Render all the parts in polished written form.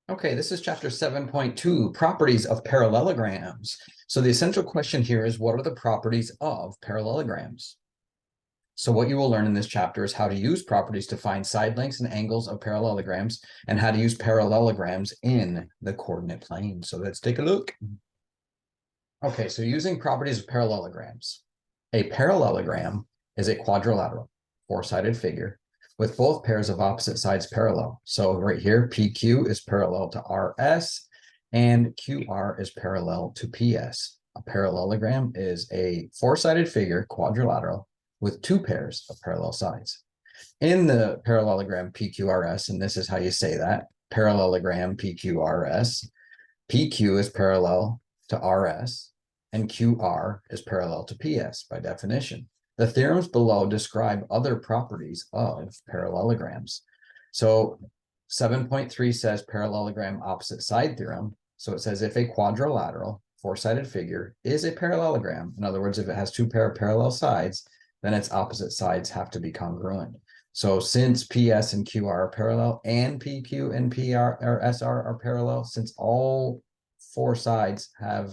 Okay, this is chapter 7.2, properties of parallelograms. So the essential question here is, what are the properties of parallelograms? So what you will learn in this chapter is how to use properties to find side lengths and angles of parallelograms and how to use parallelograms in the coordinate plane. So let's take a look. Okay, so using properties of parallelograms. A parallelogram is a quadrilateral, four-sided figure with both pairs of opposite sides parallel. So right here, PQ is parallel to RS and QR is parallel to PS. A parallelogram is a four-sided figure, quadrilateral, with two pairs of parallel sides. In the parallelogram PQRS, and this is how you say that, parallelogram PQRS, PQ is parallel to RS, and QR is parallel to PS by definition. The theorems below describe other properties of parallelograms. So 7.3 says parallelogram opposite side theorem. So it says if a quadrilateral four-sided figure is a parallelogram, in other words, if it has two pair of parallel sides, then its opposite sides have to be congruent. So since PS and QR are parallel and PQ and PR or SR are parallel, since all four sides have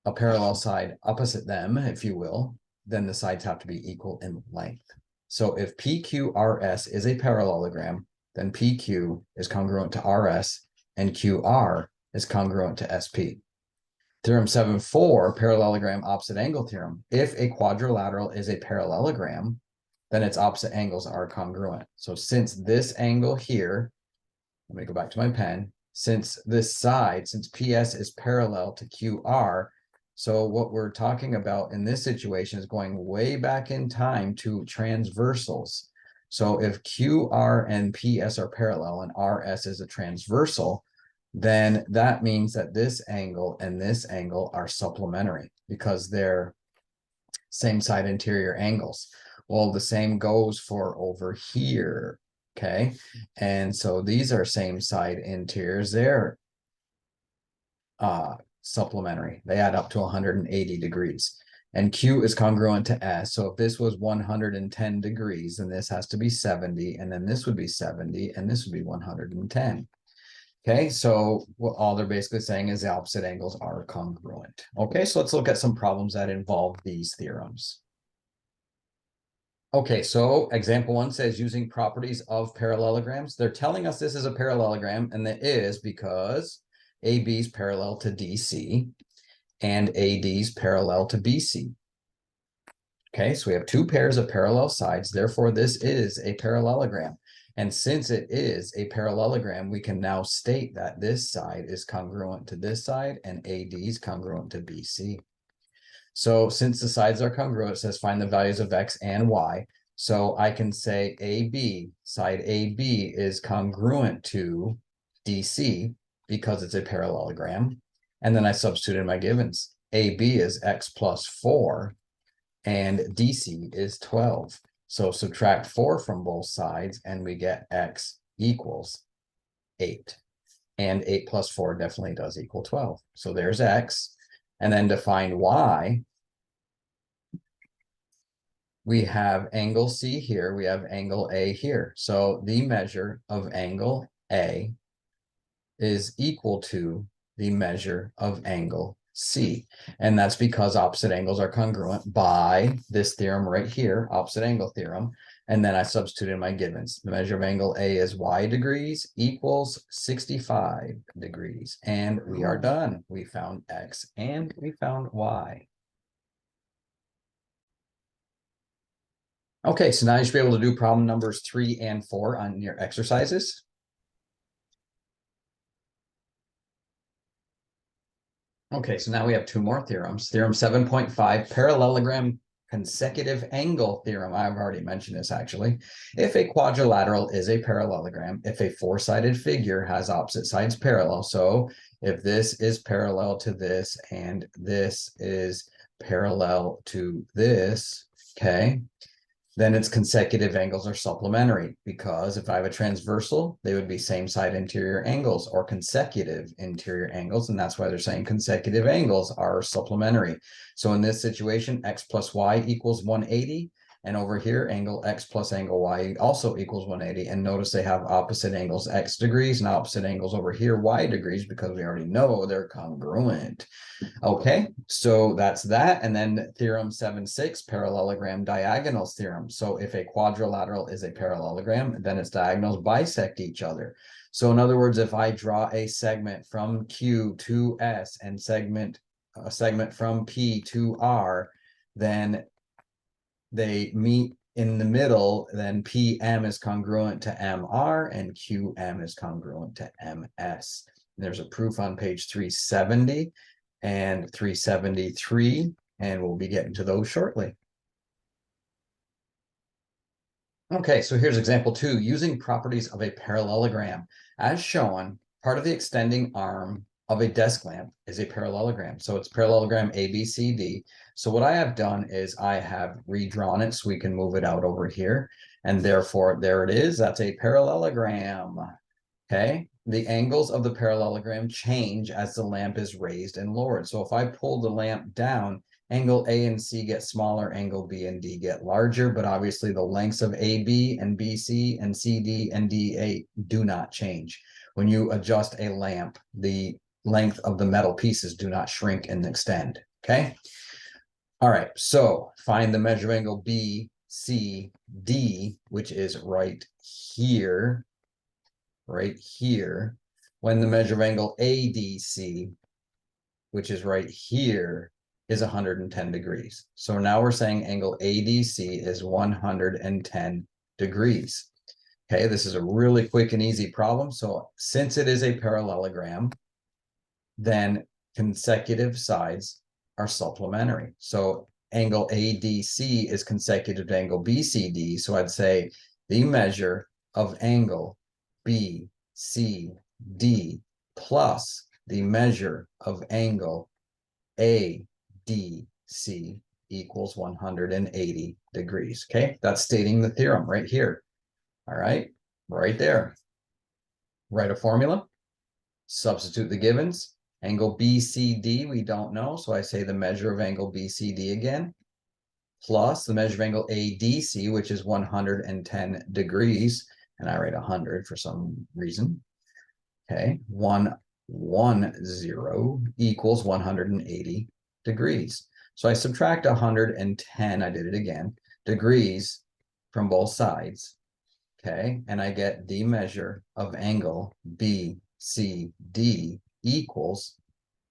a parallel side opposite them, if you will, then the sides have to be equal in length. So if PQRS is a parallelogram, then PQ is congruent to RS and QR is congruent to SP. Theorem 7.4, parallelogram opposite angle theorem. If a quadrilateral is a parallelogram, then its opposite angles are congruent. So since this angle here, let me go back to my pen, since this side, since PS is parallel to QR, so what we're talking about in this situation is going way back in time to transversals. So if QR and PS are parallel and RS is a transversal, then that means that this angle and this angle are supplementary because they're same side interior angles. Well, the same goes for over here, okay? And so these are same side interiors. They're supplementary. They add up to 180 degrees. And Q is congruent to S. So if this was 110 degrees, then this has to be 70, and then this would be 70, and this would be 110. Okay, so what all they're basically saying is the opposite angles are congruent. Okay, so let's look at some problems that involve these theorems. Okay, so example 1 says using properties of parallelograms. They're telling us this is a parallelogram, and that is because AB is parallel to DC and AD is parallel to BC. Okay, so we have two pairs of parallel sides. Therefore, this is a parallelogram. And since it is a parallelogram, we can now state that this side is congruent to this side and AD is congruent to BC. So since the sides are congruent, it says find the values of X and Y. So I can say AB, side AB is congruent to DC because it's a parallelogram. And then I substitute in my givens. AB is X plus 4 and DC is 12. So subtract 4 from both sides and we get X equals 8. And 8 plus 4 definitely does equal 12. So there's X. And then to find Y, we have angle C here, we have angle A here. So the measure of angle A is equal to the measure of angle C. And that's because opposite angles are congruent by this theorem right here, opposite angle theorem. And then I substitute in my givens. The measure of angle A is Y degrees equals 65 degrees. And we are done. We found X and we found Y. Okay, so now you should be able to do problem numbers 3 and 4 on your exercises. Okay, so now we have two more theorems. Theorem 7.5, parallelogram consecutive angle theorem. I've already mentioned this actually. If a quadrilateral is a parallelogram, if a four-sided figure has opposite sides parallel, so if this is parallel to this and this is parallel to this, okay, then its consecutive angles are supplementary, because if I have a transversal, they would be same side interior angles or consecutive interior angles. And that's why they're saying consecutive angles are supplementary. So in this situation, X plus Y equals 180. And over here, angle X plus angle Y also equals 180. And notice they have opposite angles X degrees and opposite angles over here Y degrees, because we already know they're congruent. Okay, so that's that. And then theorem 7.6, parallelogram diagonals theorem. So if a quadrilateral is a parallelogram, then its diagonals bisect each other. So in other words, if I draw a segment from Q to S and a segment from P to R, then they meet in the middle, then PM is congruent to MR and QM is congruent to MS. There's a proof on page 370 and 373, and we'll be getting to those shortly. Okay, so here's example 2, using properties of a parallelogram. As shown, part of the extending arm of a desk lamp is a parallelogram. So it's parallelogram ABCD. So what I have done is I have redrawn it so we can move it out over here. And therefore, there it is. That's a parallelogram. Okay. The angles of the parallelogram change as the lamp is raised and lowered. So if I pull the lamp down, angle A and C get smaller, angle B and D get larger, but obviously the lengths of AB and BC and CD and DA do not change. When you adjust a lamp, the length of the metal pieces do not shrink and extend, okay? All right, so find the measure of angle BCD, which is right here, when the measure of angle ADC, which is right here, is 110 degrees. So now we're saying angle ADC is 110 degrees. Okay, this is a really quick and easy problem. So since it is a parallelogram, then consecutive sides are supplementary. So angle ADC is consecutive to angle BCD. So I'd say the measure of angle BCD plus the measure of angle ADC equals 180 degrees. Okay, that's stating the theorem right here. All right, right there. Write a formula, substitute the givens. Angle BCD, we don't know, so I say the measure of angle BCD again, plus the measure of angle ADC, which is 110 degrees, and I write 100 for some reason. Okay, 110 equals 180 degrees. So I subtract 110, I did it again, degrees from both sides, okay, and I get the measure of angle BCD equals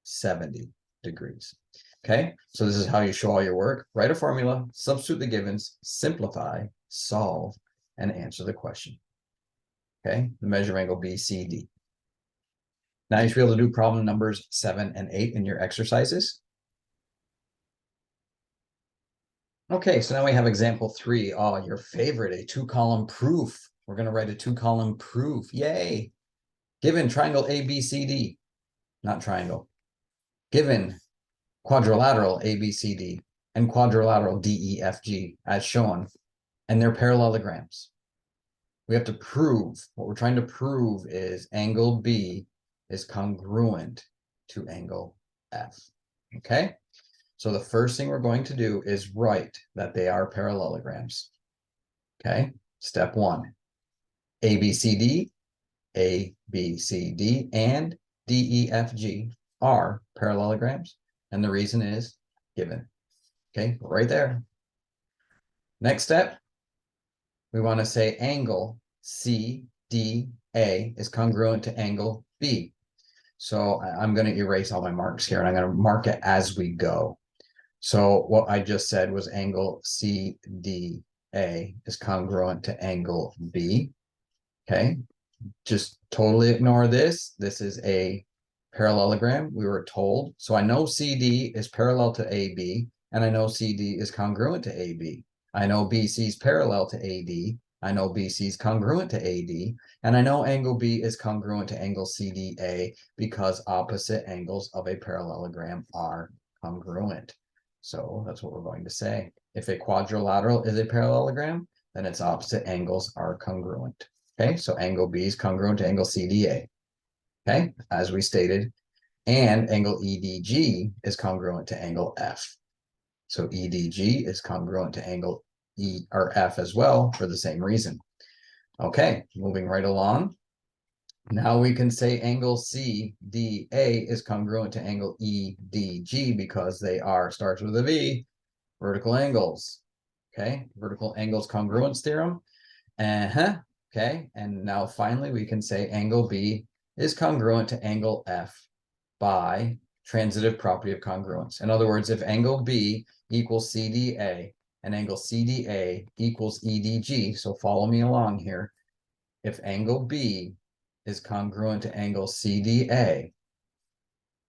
70 degrees. Okay, so this is how you show all your work. Write a formula, substitute the givens, simplify, solve, and answer the question. Okay, the measure of angle BCD. Now you should be able to do problem numbers 7 and 8 in your exercises. Okay, so now we have example 3. Oh, your favorite, a 2-column proof. We're going to write a 2-column proof. Yay! Given triangle ABCD, not triangle. Given quadrilateral ABCD and quadrilateral DEFG as shown, and they're parallelograms. We have to prove, what we're trying to prove is angle B is congruent to angle F, okay? So the first thing we're going to do is write that they are parallelograms, okay? Step 1, ABCD, ABCD, and DEFG are parallelograms, and the reason is given, okay? Right there. Next step, we want to say angle CDA is congruent to angle B. So I'm going to erase all my marks here, and I'm going to mark it as we go. So what I just said was angle CDA is congruent to angle B. Okay, just totally ignore this. This is a parallelogram, we were told. So I know CD is parallel to AB, and I know CD is congruent to AB. I know BC is parallel to AD. I know BC is congruent to AD, and I know angle B is congruent to angle CDA because opposite angles of a parallelogram are congruent. So that's what we're going to say. If a quadrilateral is a parallelogram, then its opposite angles are congruent. Okay, so angle B is congruent to angle CDA. Okay, as we stated, and angle EDG is congruent to angle F. So EDG is congruent to angle E or F as well for the same reason. Okay, moving right along. Now we can say angle CDA is congruent to angle EDG because they are, starts with a V, vertical angles. Okay, vertical angles congruence theorem. Okay, and now finally we can say angle B is congruent to angle F by transitive property of congruence. In other words, if angle B equals CDA and angle CDA equals EDG, so follow me along here. If angle B is congruent to angle CDA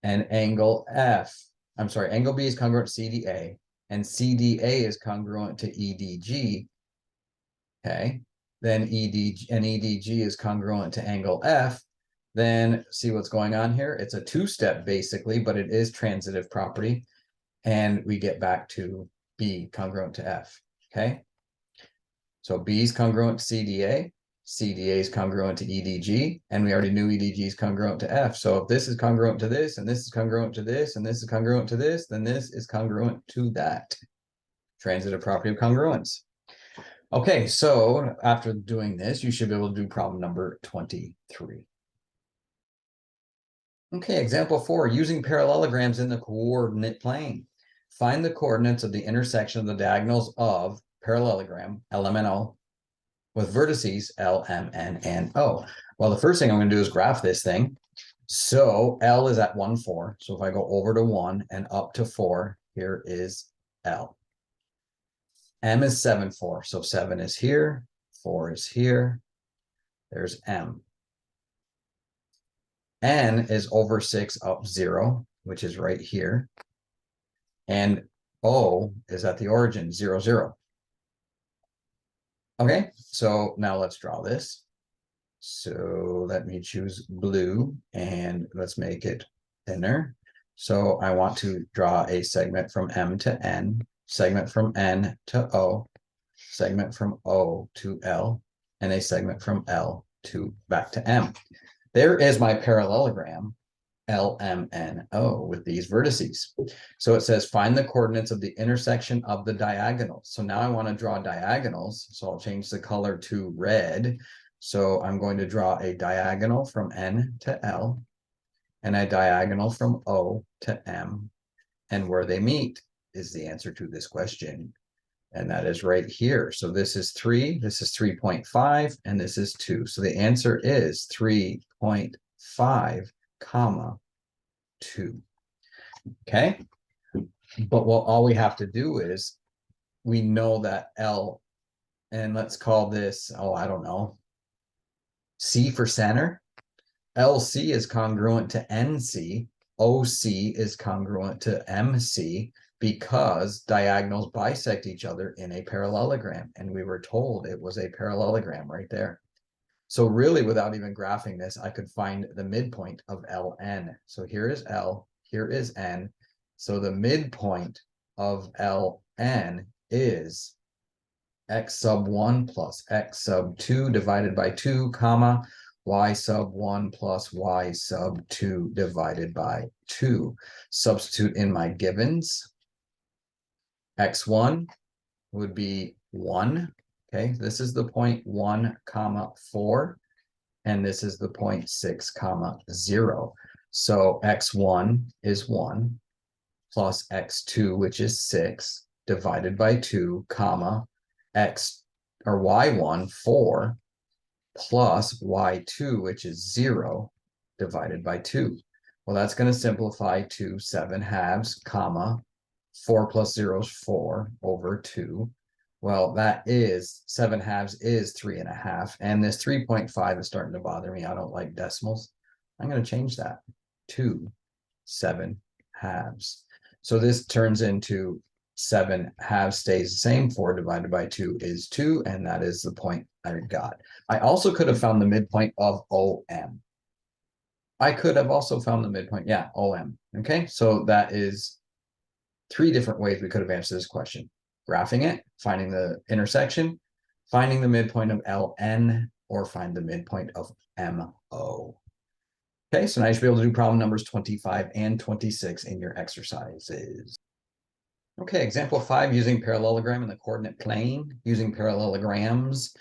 and angle angle B is congruent to CDA and CDA is congruent to EDG, okay, then EDG is congruent to angle F, then see what's going on here. It's a two-step basically, but it is transitive property. And we get back to B congruent to F, okay? So B is congruent to CDA, CDA is congruent to EDG, and we already knew EDG is congruent to F. So if this is congruent to this, and this is congruent to this, and this is congruent to this, then this is congruent to that. Transitive property of congruence. Okay, so after doing this, you should be able to do problem number 23. Okay, example 4, using parallelograms in the coordinate plane. Find the coordinates of the intersection of the diagonals of parallelogram, LM and O, with vertices L, M, N, and O. Well, the first thing I'm going to do is graph this thing. So L is at 1, 4. So if I go over to 1 and up to 4, here is L. M is 7, 4. So 7 is here, 4 is here. There's M. N is over 6 up 0, which is right here. And O is at the origin, 0, 0. Okay, so now let's draw this. So let me choose blue and let's make it thinner. So I want to draw a segment from M to N, segment from N to O, segment from O to L, and a segment from L to back to M. There is my parallelogram, LMNO, with these vertices. So it says find the coordinates of the intersection of the diagonals. So now I want to draw diagonals. So I'll change the color to red. So I'm going to draw a diagonal from N to L and a diagonal from O to M. And where they meet is the answer to this question. And that is right here. So this is 3, this is 3.5, and this is 2. So the answer is 3.5, comma 2. Okay. But what all we have to do is we know that L, and let's call this, oh, I don't know, C for center. LC is congruent to NC. OC is congruent to MC, because diagonals bisect each other in a parallelogram. And we were told it was a parallelogram right there. So really, without even graphing this, I could find the midpoint of LN. So here is L, here is N. So the midpoint of LN is x sub 1 plus x sub 2 divided by 2, comma, y sub 1 plus y sub 2 divided by 2. Substitute in my givens. X1 would be 1. Okay, this is the point 1, comma 4, and this is the point 6, comma 0. So x1 is 1 plus x2, which is 6, divided by 2, comma x or y1, 4, plus y2, which is 0, divided by 2. Well, that's going to simplify to 7/2, comma 4 plus 0 is 4 over 2. Well, that is 7/2 is 3.5. And this 3.5 is starting to bother me. I don't like decimals. I'm going to change that to 7/2. So this turns into 7/2 stays the same. 4 divided by 2 is 2. And that is the point I got. I also could have found the midpoint of OM. I could have also found the midpoint. Yeah, OM. Okay, so that is 3 different ways we could have answered this question. Graphing it, finding the intersection, finding the midpoint of LN, or find the midpoint of MO. Okay, so now you should be able to do problem numbers 25 and 26 in your exercises. Okay, example 5, using parallelogram in the coordinate plane, using parallelograms.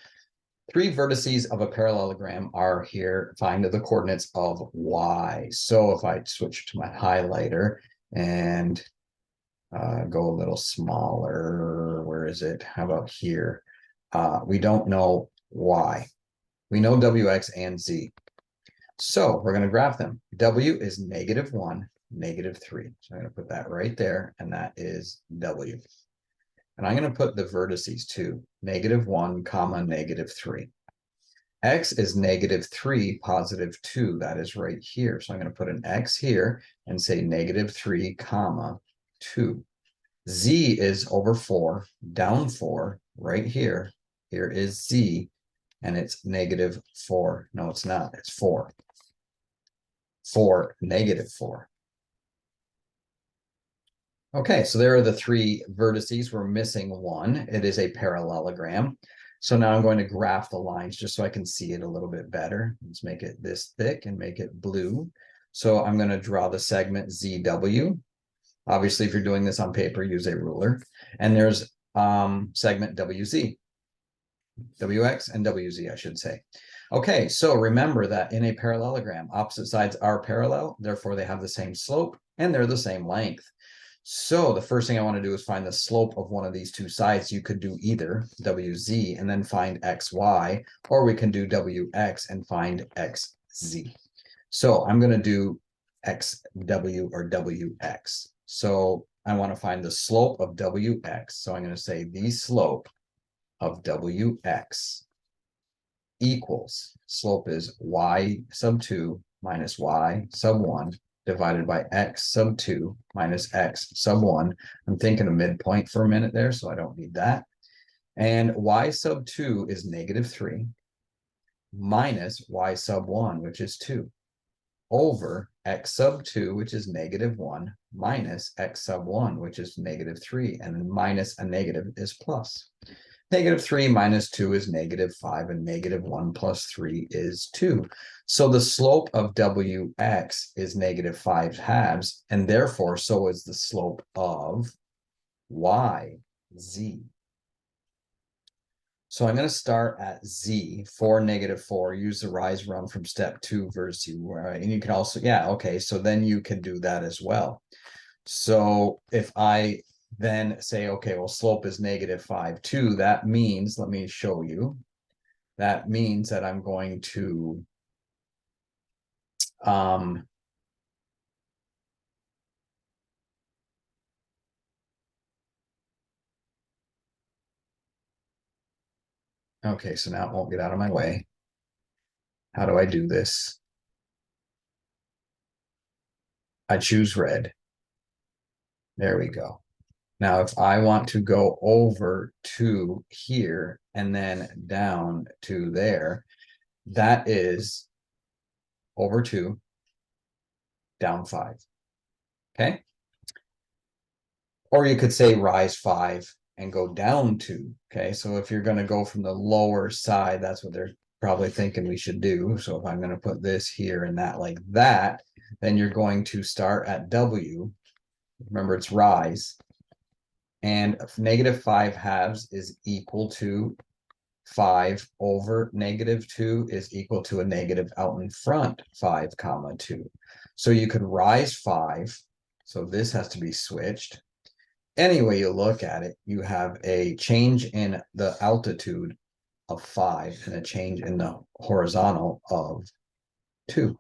3 vertices of a parallelogram are here. Find the coordinates of y. So if I switch to my highlighter and go a little smaller, where is it? How about here? We don't know y. We know wx and z. So we're going to graph them. W is -1, -3. So I'm going to put that right there, and that is W. And I'm going to put the vertices too, -1, comma, -3. X is -3, +2. That is right here. So I'm going to put an X here and say -3, comma, 2. Z is over 4, down 4, right here. Here is Z, and it's -4. No, it's not. It's 4. 4, -4. Okay, so there are the 3 vertices. We're missing one. It is a parallelogram. So now I'm going to graph the lines just so I can see it a little bit better. Let's make it this thick and make it blue. So I'm going to draw the segment ZW. Obviously, if you're doing this on paper, use a ruler. And there's segment WZ. WX and WZ, I should say. Okay, so remember that in a parallelogram, opposite sides are parallel, therefore they have the same slope and they're the same length. So the first thing I want to do is find the slope of one of these 2 sides. You could do either WZ and then find XY, or we can do WX and find XZ. So I'm going to do XW or WX. So I want to find the slope of WX. So I'm going to say the slope of WX equals, slope is y sub 2 minus y sub 1 divided by x sub 2 minus x sub 1. I'm thinking a midpoint for a minute there, so I don't need that. And y sub 2 is -3 minus y sub 1, which is 2, over x sub 2, which is -1, minus x sub 1, which is -3, and then minus a negative is plus. -3 minus 2 is -5, and -1 plus 3 is 2. So the slope of WX is -5/2, and therefore so is the slope of YZ. So I'm going to start at Z for -4, use the rise run from step 2 versus right? And you can also, yeah, okay, so then you can do that as well. So if I then say, okay, well, slope is -5, 2, that means, let me show you, that means that I'm going to okay, so now it won't get out of my way. How do I do this? I choose red. There we go. Now, if I want to go over to here and then down to there, that is over 2, down 5. Okay. Or you could say rise 5 and go down 2. Okay. So if you're going to go from the lower side, that's what they're probably thinking we should do. So if I'm going to put this here and that like that, then you're going to start at W. Remember, it's rise. And -5/2 is equal to 5 over -2 is equal to a negative out in front, 5, comma 2. So you could rise 5. So this has to be switched. Any way you look at it, you have a change in the altitude of 5 and a change in the horizontal of 2.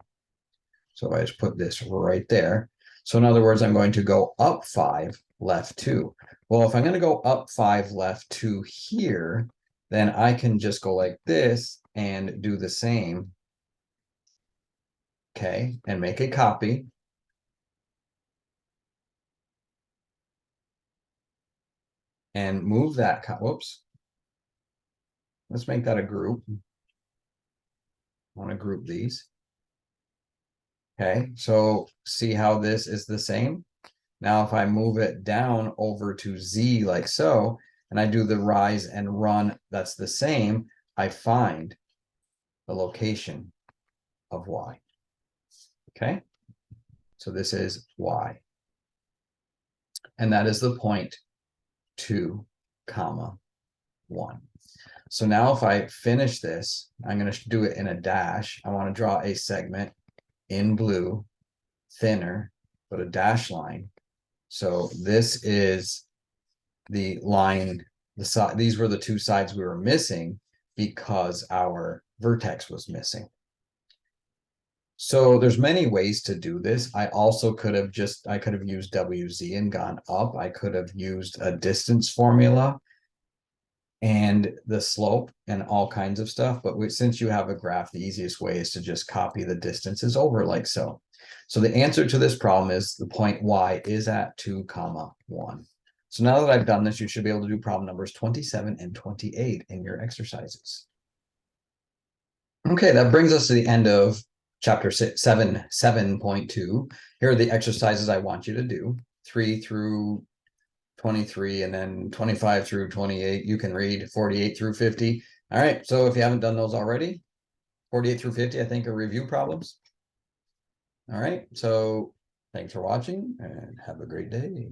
So I just put this right there. So in other words, I'm going to go up 5, left 2. Well, if I'm going to go up 5, left 2 here, then I can just go like this and do the same. Okay, and make a copy. And move that, whoops. Let's make that a group. I want to group these. Okay, so see how this is the same? Now, if I move it down over to Z like so, and I do the rise and run, that's the same, I find the location of Y. Okay, so this is Y. And that is the point 2, comma 1. So now if I finish this, I'm going to do it in a dash. I want to draw a segment in blue, thinner, but a dash line. So this is the line, the side, these were the two sides we were missing because our vertex was missing. So there's many ways to do this. I also could have I could have used WZ and gone up. I could have used a distance formula and the slope and all kinds of stuff. But since you have a graph, the easiest way is to just copy the distances over like so. So the answer to this problem is the point Y is at 2, comma 1. So now that I've done this, you should be able to do problem numbers 27 and 28 in your exercises. Okay, that brings us to the end of chapter 7.2. Here are the exercises I want you to do, 3 through 23, and then 25 through 28. You can read 48 through 50. All right, so if you haven't done those already, 48 through 50, I think, are review problems. All right, so thanks for watching and have a great day.